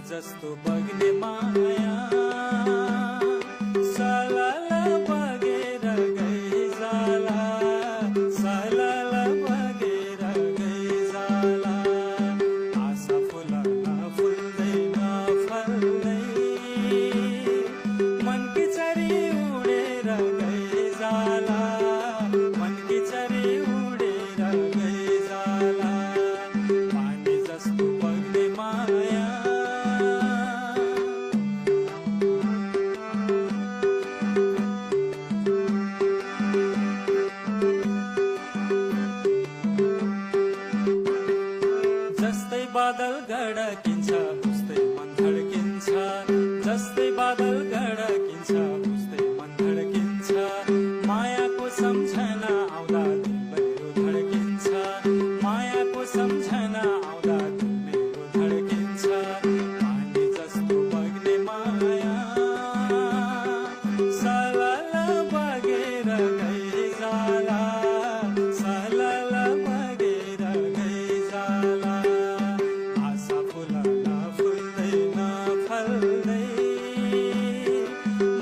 जस्तो बग्ने माया सलल बगेर गइजाला सलल बगेर गइजाला आशा फुल्न फुल्दै नफल्दै मनकी चरी उडेर गइजाला मनकी चरी उडेर गइजाला पानी जस्तो बग्ने माया जस्तै बादल गडकिन्छ उस्तै मन धड्किन्छ जस्तै बादल गडकिन्छ उस्तै मन धड्किन्छ मायाको सम्झना आउँदा दिल मेरो धड्किन्छ मायाको सम्झना आउँदा दिल मेरो धड्किन्छ पानी जस्तो बग्ने माया सलल बगेर गइजाला सलल बगेर गइजाला आशा फुल्न फुल्दै नफल्दै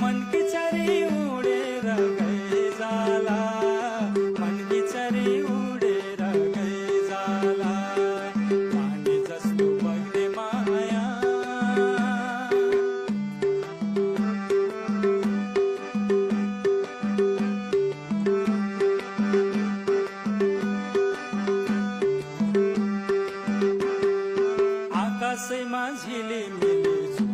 मनकी चरी उडेर गइजाला मनकी चरी उडेर गइजाला पानी जस्तो बग्ने माया आकाशैमा झिलिमिली